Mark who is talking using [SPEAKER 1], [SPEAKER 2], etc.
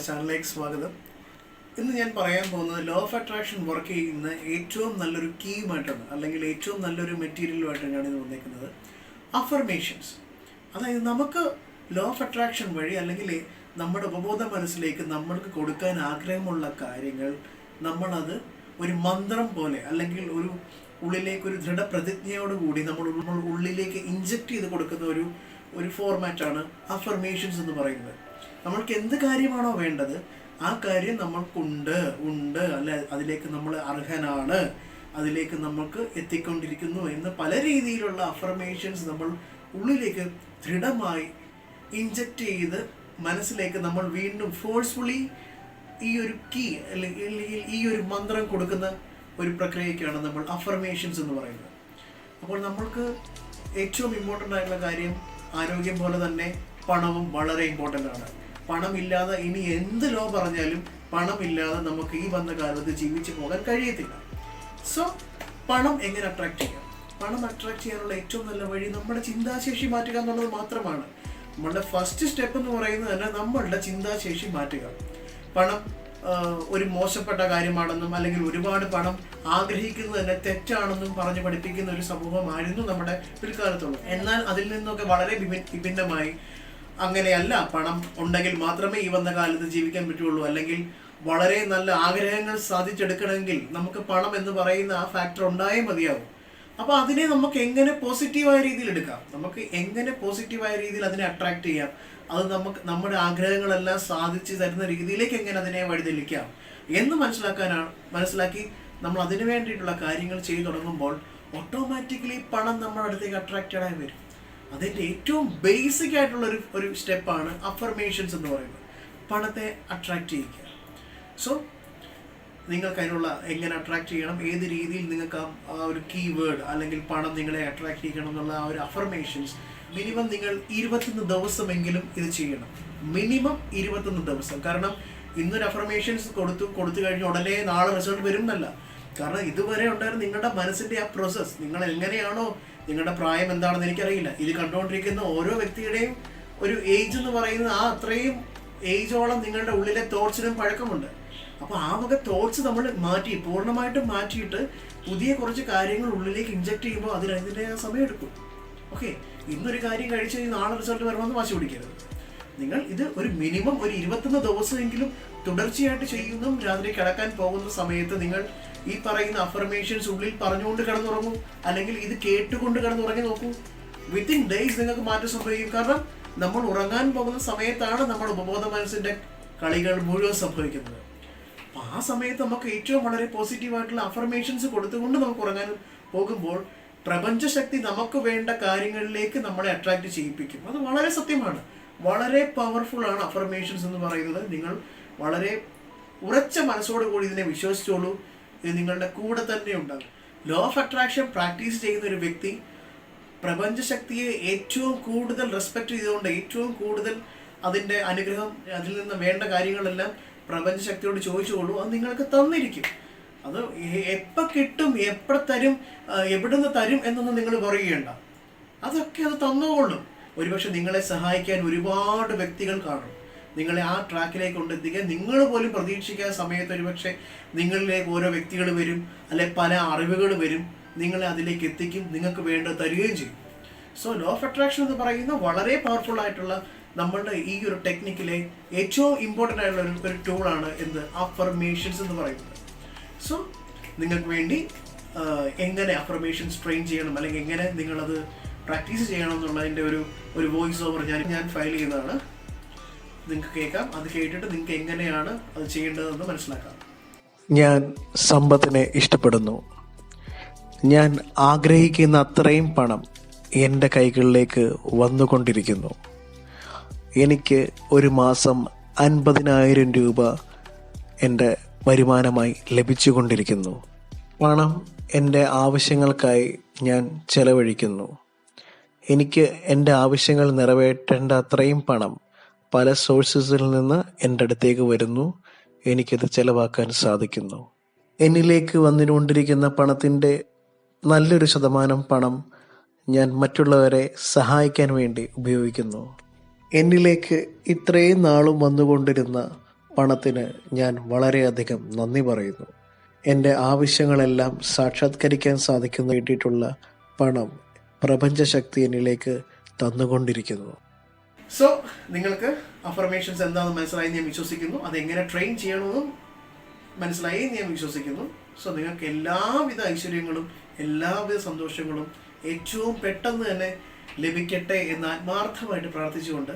[SPEAKER 1] നമ്മുടെ ചാനലിലേക്ക് സ്വാഗതം. ഇന്ന് ഞാൻ പറയാൻ പോകുന്നത് ലോ ഓഫ് അട്രാക്ഷൻ വർക്ക് ചെയ്യുന്ന ഏറ്റവും നല്ലൊരു കീയുമായിട്ടാണ്, അല്ലെങ്കിൽ ഏറ്റവും നല്ലൊരു മെറ്റീരിയലുമായിട്ടാണ് ഞാനിത് വന്നേക്കുന്നത്. അഫർമേഷൻസ്. അതായത് നമുക്ക് ലോ ഓഫ് അട്രാക്ഷൻ വഴി അല്ലെങ്കിൽ നമ്മുടെ ഉപബോധ മനസ്സിലേക്ക് നമ്മൾക്ക് കൊടുക്കാൻ ആഗ്രഹമുള്ള കാര്യങ്ങൾ നമ്മളത് ഒരു മന്ത്രം പോലെ അല്ലെങ്കിൽ ഒരു ഉള്ളിലേക്ക് ഒരു ദൃഢപ്രതിജ്ഞയോടുകൂടി നമ്മൾ ഉള്ളിലേക്ക് ഇഞ്ചക്ട് ചെയ്ത് കൊടുക്കുന്ന ഒരു ഫോർമാറ്റാണ് അഫർമേഷൻസ് എന്ന് പറയുന്നത്. നമ്മൾക്ക് എന്ത് കാര്യമാണോ വേണ്ടത് ആ കാര്യം നമ്മൾക്കുണ്ട് അല്ല, അതിലേക്ക് നമ്മൾ അർഹനാണ്, അതിലേക്ക് നമുക്ക് എത്തിക്കൊണ്ടിരിക്കുന്നു എന്ന് പല രീതിയിലുള്ള അഫർമേഷൻസ് നമ്മൾ ഉള്ളിലേക്ക് ദൃഢമായി ഇഞ്ചക്ട് ചെയ്ത് മനസ്സിലേക്ക് നമ്മൾ വീണ്ടും ഫോഴ്സ്ഫുള്ളി ഈ ഒരു കീ അല്ലെങ്കിൽ ഈ ഒരു മന്ത്രം കൊടുക്കുന്ന ഒരു പ്രക്രിയയ്ക്കാണ് നമ്മൾ അഫർമേഷൻസ് എന്ന് പറയുന്നത്. അപ്പോൾ നമ്മൾക്ക് ഏറ്റവും ഇമ്പോർട്ടൻ്റ് ആയിട്ടുള്ള കാര്യം ആരോഗ്യം പോലെ തന്നെ പണവും വളരെ ഇമ്പോർട്ടൻ്റ് ആണ്. പണമില്ലാതെ ഇനി എന്ത് ലോ പറഞ്ഞാലും പണമില്ലാതെ നമുക്ക് ഈ വന്ന കാലത്ത് ജീവിച്ചു പോകാൻ കഴിയത്തില്ല. സോ പണം എങ്ങനെ അട്രാക്ട് ചെയ്യാം? പണം അട്രാക്ട് ചെയ്യാനുള്ള ഏറ്റവും നല്ല വഴി നമ്മുടെ ചിന്താശേഷി മാറ്റുക എന്നുള്ളത് മാത്രമാണ്. നമ്മളുടെ ഫസ്റ്റ് സ്റ്റെപ്പ് എന്ന് പറയുന്നത് തന്നെ നമ്മളുടെ ചിന്താശേഷി മാറ്റുക. പണം ഒരു മോശപ്പെട്ട കാര്യമാണെന്നും അല്ലെങ്കിൽ ഒരുപാട് പണം ആഗ്രഹിക്കുന്നത് തന്നെ തെറ്റാണെന്നും പറഞ്ഞ് പഠിപ്പിക്കുന്ന ഒരു സമൂഹമായിരുന്നു നമ്മുടെ പിൽക്കാലത്തുള്ളത്. എന്നാൽ അതിൽ നിന്നൊക്കെ വളരെ വിഭിന്നമായി അങ്ങനെയല്ല, പണം ഉണ്ടെങ്കിൽ മാത്രമേ ഈ വന്ന കാലത്ത് ജീവിക്കാൻ പറ്റുള്ളൂ, അല്ലെങ്കിൽ വളരെ നല്ല ആഗ്രഹങ്ങൾ സാധിച്ചെടുക്കണമെങ്കിൽ നമുക്ക് പണം എന്ന് പറയുന്ന ആ ഫാക്ടർ ഉണ്ടായേ മതിയാവും. അപ്പോൾ അതിനെ നമുക്ക് എങ്ങനെ പോസിറ്റീവായ രീതിയിൽ എടുക്കാം, നമുക്ക് എങ്ങനെ പോസിറ്റീവായ രീതിയിൽ അതിനെ അട്രാക്ട് ചെയ്യാം, അത് നമുക്ക് നമ്മുടെ ആഗ്രഹങ്ങളെല്ലാം സാധിച്ചു തരുന്ന രീതിയിലേക്ക് എങ്ങനെ അതിനെ വഴിതെളിക്കാം എന്ന് മനസ്സിലാക്കി നമ്മൾ അതിനു വേണ്ടിയിട്ടുള്ള കാര്യങ്ങൾ ചെയ്തു തുടങ്ങുമ്പോൾ ഓട്ടോമാറ്റിക്കലി പണം നമ്മുടെ അടുത്തേക്ക് അട്രാക്റ്റഡ് ആയി വരും. അതിൻ്റെ ഏറ്റവും ബേസിക് ആയിട്ടുള്ള ഒരു സ്റ്റെപ്പാണ് അഫർമേഷൻസ് എന്ന് പറയുന്നത്, പണത്തെ അട്രാക്റ്റ് ചെയ്യിക്കുക. സോ നിങ്ങൾക്ക് അതിനുള്ള എങ്ങനെ അട്രാക്ട് ചെയ്യണം, ഏത് രീതിയിൽ നിങ്ങൾക്ക് ആ ഒരു കീവേഡ് അല്ലെങ്കിൽ പണം നിങ്ങളെ അട്രാക്ട് ചെയ്യണം എന്നുള്ള ആ ഒരു അഫർമേഷൻസ് മിനിമം നിങ്ങൾ 21 ദിവസമെങ്കിലും ഇത് ചെയ്യണം. മിനിമം 21 ദിവസം. കാരണം ഇന്നൊരു അഫർമേഷൻസ് കൊടുത്തു കഴിഞ്ഞ് ഉടനെ നാളെ റിസൾട്ട് വരും എന്നല്ല. കാരണം ഇതുവരെ ഉണ്ടായിരുന്ന നിങ്ങളുടെ മനസ്സിൻ്റെ ആ പ്രോസസ്സ്, നിങ്ങൾ എങ്ങനെയാണോ, നിങ്ങളുടെ പ്രായം എന്താണെന്ന് എനിക്കറിയില്ല, ഇത് കണ്ടുകൊണ്ടിരിക്കുന്ന ഓരോ വ്യക്തിയുടെയും ഒരു ഏജ് എന്ന് പറയുന്നത് ആ അത്രയും ഏജോളം നിങ്ങളുടെ ഉള്ളിലെ തോട്ട്സിനും പഴക്കമുണ്ട്. അപ്പോൾ ആ വക തോട്ട്സ് നമ്മൾ പൂർണ്ണമായിട്ടും മാറ്റിയിട്ട് പുതിയ കുറച്ച് കാര്യങ്ങൾ ഉള്ളിലേക്ക് ഇഞ്ചക്ട് ചെയ്യുമ്പോൾ അതിൻ്റെ സമയമെടുക്കും. ഓക്കെ, ഇന്നൊരു കാര്യം കഴിച്ച് കഴിഞ്ഞാൽ നാളെ റിസൾട്ട് വരണമെന്ന് വാശി പിടിക്കരുത്. നിങ്ങൾ ഇത് ഒരു മിനിമം ഒരു 21 ദിവസമെങ്കിലും തുടർച്ചയായിട്ട് ചെയ്യുന്നതും രാത്രി കിടക്കാൻ പോകുന്ന സമയത്ത് നിങ്ങൾ ഈ പറയുന്ന അഫർമേഷൻസ് ഉള്ളിൽ പറഞ്ഞുകൊണ്ട് കിടന്നുറങ്ങൂ, അല്ലെങ്കിൽ ഇത് കേട്ടുകൊണ്ട് കിടന്നുറങ്ങി നോക്കൂ. വിത്തിൻ ഡേയ്സ് നിങ്ങൾക്ക് മാറ്റം സംഭവിക്കും. കാരണം നമ്മൾ ഉറങ്ങാൻ പോകുന്ന സമയത്താണ് നമ്മുടെ ഉപബോധ മനസ്സിൻ്റെ കളികൾ മുഴുവൻ സംഭവിക്കുന്നത്. അപ്പോൾ ആ സമയത്ത് നമുക്ക് ഏറ്റവും വളരെ പോസിറ്റീവായിട്ടുള്ള അഫർമേഷൻസ് കൊടുത്തുകൊണ്ട് നമുക്ക് ഉറങ്ങാൻ പോകുമ്പോൾ പ്രപഞ്ചശക്തി നമുക്ക് വേണ്ട കാര്യങ്ങളിലേക്ക് നമ്മളെ അട്രാക്റ്റ് ചെയ്യിപ്പിക്കും. അത് വളരെ സത്യമാണ്, വളരെ പവർഫുൾ ആണ് അഫർമേഷൻസ് എന്ന് പറയുന്നത്. നിങ്ങൾ വളരെ ഉറച്ച മനസ്സോടുകൂടി ഇതിനെ വിശ്വസിച്ചോളൂ, ഇത് നിങ്ങളുടെ കൂടെ തന്നെ ഉണ്ടാകും. ലോ ഓഫ് അട്രാക്ഷൻ പ്രാക്ടീസ് ചെയ്യുന്ന ഒരു വ്യക്തി പ്രപഞ്ചശക്തിയെ ഏറ്റവും കൂടുതൽ റെസ്പെക്റ്റ് ചെയ്തുകൊണ്ട് ഏറ്റവും കൂടുതൽ അതിൻ്റെ അനുഗ്രഹം, അതിൽ നിന്ന് വേണ്ട കാര്യങ്ങളെല്ലാം പ്രപഞ്ചശക്തിയോട് ചോദിച്ചോളൂ, അത് നിങ്ങൾക്ക് തന്നിരിക്കും. അത് എപ്പോൾ കിട്ടും, എപ്പോൾ തരും, എവിടുന്ന് തരും എന്നൊന്നും നിങ്ങൾ പറയുകയുണ്ട. അതൊക്കെ അത് തന്നുകൊള്ളും. ഒരുപക്ഷെ നിങ്ങളെ സഹായിക്കാൻ ഒരുപാട് വ്യക്തികൾ കാണും, നിങ്ങളെ ആ ട്രാക്കിലേക്ക് കൊണ്ടെത്തിക്കാൻ നിങ്ങൾ പോലും പ്രതീക്ഷിക്കാത്ത സമയത്ത് ഒരുപക്ഷെ നിങ്ങളിലേക്ക് ഓരോ വ്യക്തികൾ വരും, അല്ലെ പല അറിവുകൾ വരും, നിങ്ങളെ അതിലേക്ക് എത്തിക്കും, നിങ്ങൾക്ക് വേണ്ടത് തരികയും ചെയ്യും. സോ ലോ ഓഫ് അട്രാക്ഷൻ എന്ന് പറയുന്ന വളരെ പവർഫുൾ ആയിട്ടുള്ള നമ്മളുടെ ഈ ഒരു ടെക്നിക്കിലെ ഏറ്റവും ഇമ്പോർട്ടൻ്റ് ആയിട്ടുള്ള ഒരു ടൂളാണ് എന്ത്, അഫർമേഷൻസ് എന്ന് പറയുന്നത്. സോ നിങ്ങൾക്ക് വേണ്ടി എങ്ങനെ അഫർമേഷൻസ് ട്രെയിൻ ചെയ്യണം, അല്ലെങ്കിൽ എങ്ങനെ നിങ്ങളത് പ്രാക്ടീസ് ചെയ്യണം എന്നുള്ളതിൻ്റെ ഒരു വോയിസ് ഓവർ ഞാൻ ഫയൽ ചെയ്യുന്നതാണ്. നിങ്ങൾക്ക് കേൾക്കാം, അത് കേട്ടിട്ട് നിങ്ങൾക്ക് എങ്ങനെയാണ് അത് ചെയ്യേണ്ടതെന്ന് മനസ്സിലാക്കാം.
[SPEAKER 2] ഞാൻ സമ്പത്തിനെ ഇഷ്ടപ്പെടുന്നു. ഞാൻ ആഗ്രഹിക്കുന്ന അത്രയും പണം എൻ്റെ കൈകളിലേക്ക് വന്നുകൊണ്ടിരിക്കുന്നു. എനിക്ക് ഒരു മാസം 50,000 രൂപ എൻ്റെ വരുമാനമായി ലഭിച്ചുകൊണ്ടിരിക്കുന്നു. പണം എൻ്റെ ആവശ്യങ്ങൾക്കായി ഞാൻ ചെലവഴിക്കുന്നു. എനിക്ക് എൻ്റെ ആവശ്യങ്ങൾ നിറവേറ്റേണ്ട അത്രയും പണം പല സോഴ്സസിൽ നിന്ന് എൻ്റെ അടുത്തേക്ക് വരുന്നു. എനിക്കത് ചെലവാക്കാൻ സാധിക്കുന്നു. എന്നിലേക്ക് വന്നുകൊണ്ടിരിക്കുന്ന പണത്തിൻ്റെ നല്ലൊരു ശതമാനം പണം ഞാൻ മറ്റുള്ളവരെ സഹായിക്കാൻ വേണ്ടി ഉപയോഗിക്കുന്നു. എന്നിലേക്ക് ഇത്രയും നാളും വന്നുകൊണ്ടിരുന്ന പണത്തിന് ഞാൻ വളരെയധികം നന്ദി പറയുന്നു. എൻ്റെ ആവശ്യങ്ങളെല്ലാം സാക്ഷാത്കരിക്കാൻ സാധിക്കുന്ന വേണ്ടിയിട്ടുള്ള പണം പ്രപഞ്ചശക്തി എന്നിലേക്ക് തന്നുകൊണ്ടിരിക്കുന്നു.
[SPEAKER 1] സോ നിങ്ങൾക്ക് അഫർമേഷൻസ് എന്താണെന്ന് മനസ്സിലായി ഞാൻ വിശ്വസിക്കുന്നു. അതെങ്ങനെ ട്രെയിൻ ചെയ്യണമെന്നും മനസ്സിലായി ഞാൻ വിശ്വസിക്കുന്നു. സോ നിങ്ങൾക്ക് എല്ലാവിധ ഐശ്വര്യങ്ങളും എല്ലാവിധ സന്തോഷങ്ങളും ഏറ്റവും പെട്ടെന്ന് തന്നെ ലഭിക്കട്ടെ എന്ന് ആത്മാർത്ഥമായിട്ട് പ്രാർത്ഥിച്ചുകൊണ്ട്